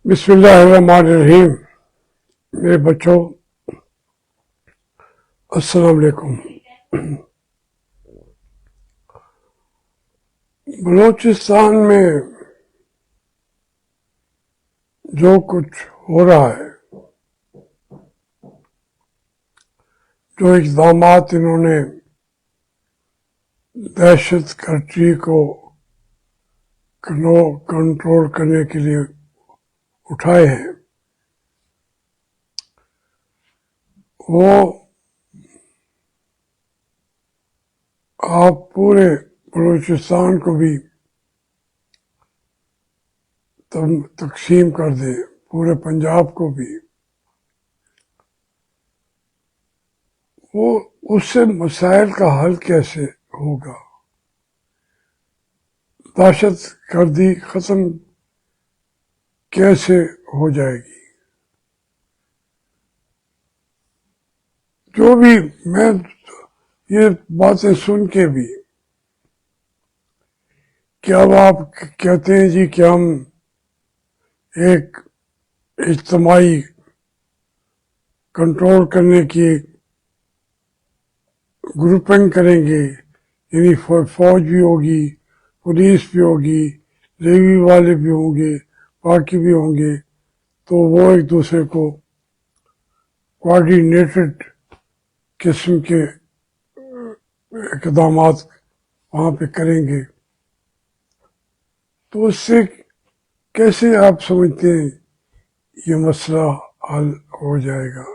بسم اللہ الرحمن الرحیم. میرے بچوں السلام علیکم. بلوچستان میں جو کچھ ہو رہا ہے، جو اقدامات انہوں نے دہشت گردی کو کنٹرول کرنے کے لیے اٹھائے ہیں، وہ آپ پورے بلوچستان کو بھی تقسیم کر دیں، پورے پنجاب کو بھی، وہ اس سے مسائل کا حل کیسے ہوگا؟ دہشت گردی ختم کیسے ہو جائے گی؟ جو بھی میں یہ باتیں سن کے بھی کہ اب آپ کہتے ہیں جی کہ ہم ایک اجتماعی کنٹرول کرنے کی گروپنگ کریں گے، یعنی فوج بھی ہوگی، پولیس بھی ہوگی، ریوی والے بھی ہوں گے، باقی بھی ہوں گے، تو وہ ایک دوسرے کو کوآرڈینیٹڈ قسم کے اقدامات وہاں پہ کریں گے. تو اس سے کیسے آپ سمجھتے ہیں یہ مسئلہ حل ہو جائے گا؟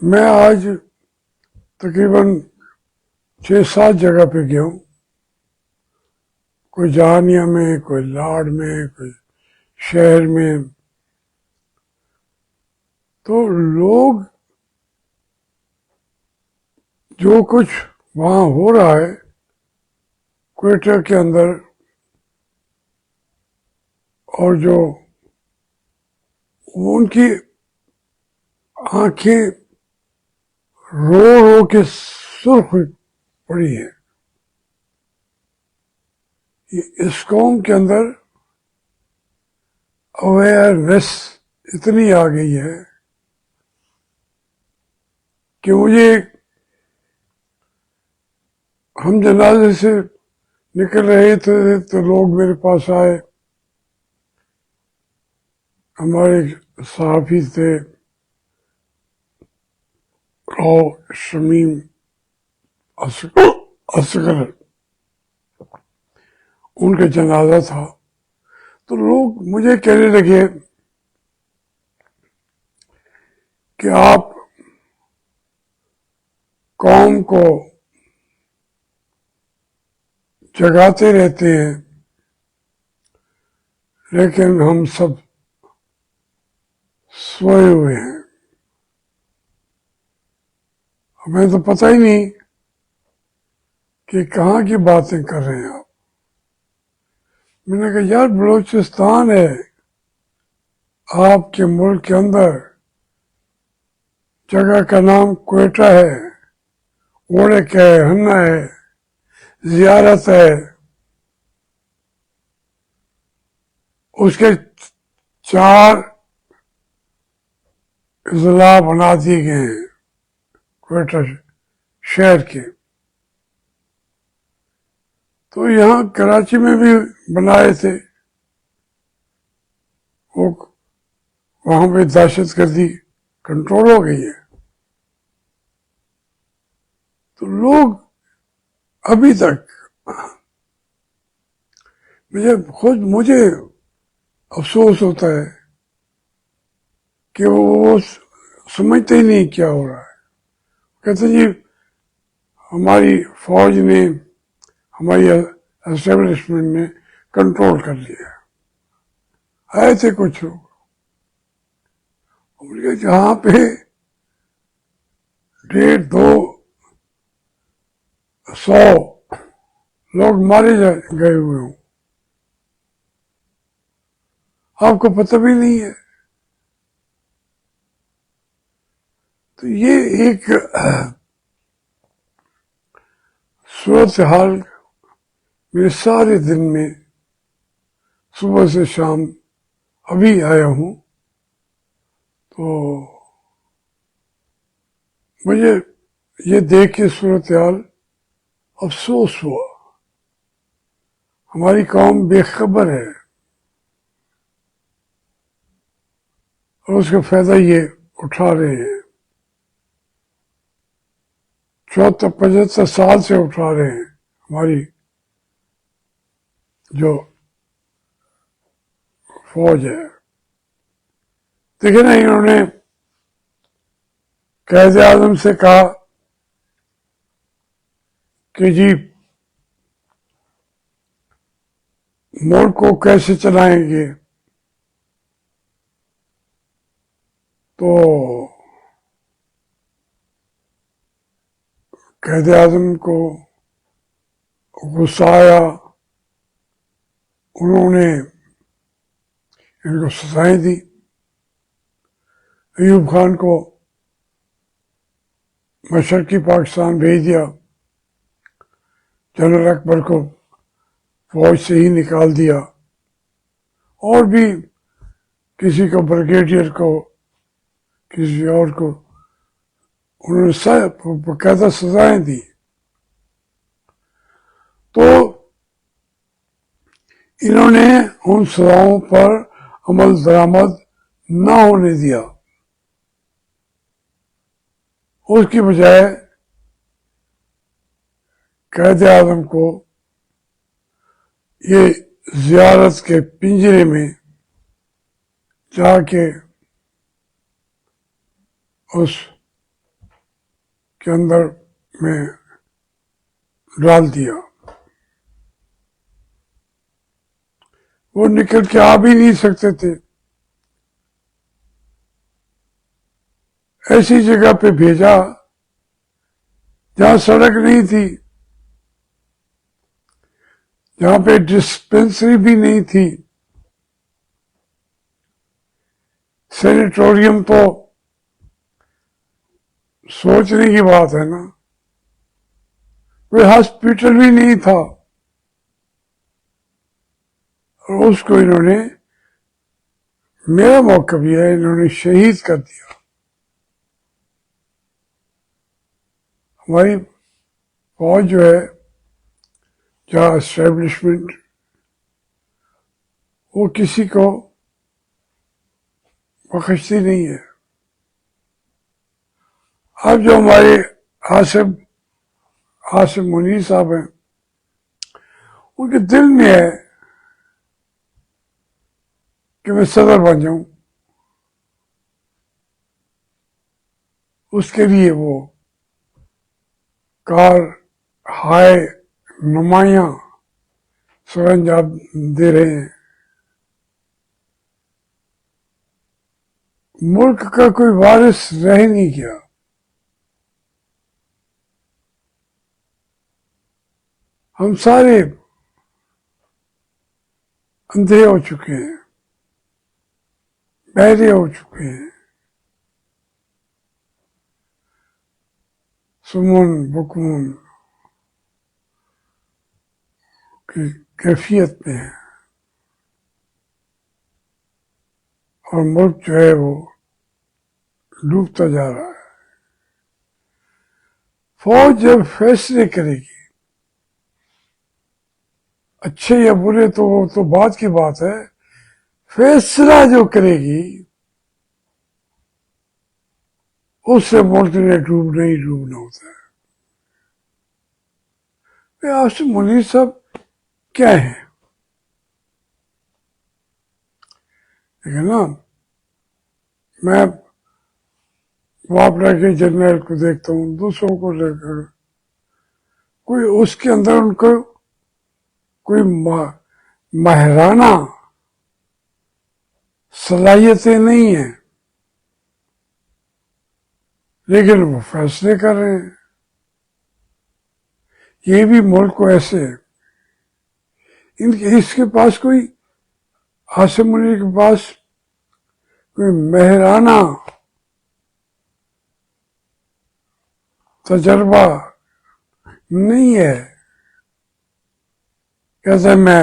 میں آج تقریباً 6-7 جگہ پہ گیا ہوں، کوئی جہانیہ میں، کوئی لاڑ میں، کوئی شہر میں. تو لوگ جو کچھ وہاں ہو رہا ہے کوئٹہ کے اندر، اور جو ان کی آنکھیں رو رو کے سرخ پڑی ہیں. اس قوم کے اندر اویئرنیس اتنی آ گئی ہے کہ مجھے ہم جنازے سے نکل رہے تھے تو لوگ میرے پاس آئے، ہمارے صحافی تھے راؤ شمیم اصغر، ان کا جنازہ تھا. تو لوگ مجھے کہنے لگے کہ آپ قوم کو جگاتے رہتے ہیں لیکن ہم سب سوئے ہوئے ہیں. ہمیں تو پتہ ہی نہیں کہ کہاں کی باتیں کر رہے ہیں آپ. میں نے کہا یار بلوچستان ہے، آپ کے ملک کے اندر، جگہ کا نام کوئٹہ ہے، اوڑک ہے، ہنہ ہے، زیارت ہے، اس کے 4 اضلاع بنا دیے گئے ہیں کوئٹہ شہر کے. تو یہاں کراچی میں بھی بنائے تھے، وہاں پہ دہشت گردی کنٹرول ہو گئی ہے. تو لوگ ابھی تک مجھے افسوس ہوتا ہے کہ وہ سمجھتے ہی نہیں کیا ہو رہا ہے. کہتے جی ہماری فوج نے، ہماری اسٹیبلشمنٹ نے کنٹرول کر لیا. آئے تھے کچھ لوگ، جہاں پہ 150-200 لوگ مارے گئے ہوئے ہوں، آپ کو پتہ بھی نہیں ہے. تو یہ ایک صورتحال میرے سارے دن میں صبح سے شام ابھی آیا ہوں، تو مجھے یہ دیکھ کے صورتحال افسوس ہوا، ہماری قوم بے خبر ہے اور اس کا فائدہ یہ اٹھا رہے ہیں، 74-75 سال سے اٹھا رہے ہیں ہماری جو فوج ہے۔ دیکھیں نا، انہوں نے قائد اعظم سے کہا کہ جی ملک کو کیسے چلائیں گے، تو قائد اعظم کو غصہ آیا، انہوں نے ان کو سزائیں دی، ایوب خان کو مشرقی پاکستان بھیج دیا، جنرل اکبر کو فوج سے ہی نکال دیا، اور بھی کسی کو بریگیڈیئر کو کسی اور کو انہوں نے باقاعدہ سزائیں دی۔ تو انہوں نے ان سزاؤں پر عمل درآمد نہ ہونے دیا، اس کی بجائے قائد اعظم کو یہ زیارت کے پنجرے میں جا کے اس کے اندر میں ڈال دیا، وہ نکل کے آ بھی نہیں سکتے تھے، ایسی جگہ پہ بھیجا جہاں سڑک نہیں تھی، جہاں پہ ڈسپنسری بھی نہیں تھی، سینیٹوریم تو سوچنے کی بات ہے نا، کوئی ہاسپٹل بھی نہیں تھا، اور اس کو انہوں نے، میرا موقف یہ ہے، انہوں نے شہید کر دیا۔ ہماری فوج جو ہے، جہاں اسٹیبلشمنٹ، وہ کسی کو بخشتی نہیں ہے۔ اب جو ہمارے عاصم منیر صاحب ہیں، ان کے دل میں ہے کہ میں صدر بن جاؤں، اس کے لیے وہ کار ہائے نمایاں سر انجام دے رہے ہیں۔ ملک کا کوئی وارث رہ نہیں گیا، ہم سارے اندھے ہو چکے ہیں، بہرے ہو چکے ہیں، سمن بکمن کی کیفیت میں ہے، اور ملک جو ہے وہ ڈوبتا جا رہا ہے۔ فوج جب فیصلے کرے گی، اچھے یا برے تو وہ تو بات کی بات ہے، فیصلہ جو کرے گی اس سے ملک نے ڈوبنا ہی ڈوبنا ہوتا ہے۔ عاصم منیر صاحب کیا ہیں؟ دیکھیں نا، میں واپڈا کے جرنیل کو دیکھتا ہوں، دوسروں کو لے کر کوئی اس کے اندر ان کو کوئی ماہرانہ صلاحیتیں نہیں ہیں، لیکن وہ فیصلے کر رہے ہیں۔ یہ بھی ملک کو ایسے ہے، اس کے پاس کوئی، عاصم منیر کے پاس کوئی ماہرانہ تجربہ نہیں ہے، کیسے میں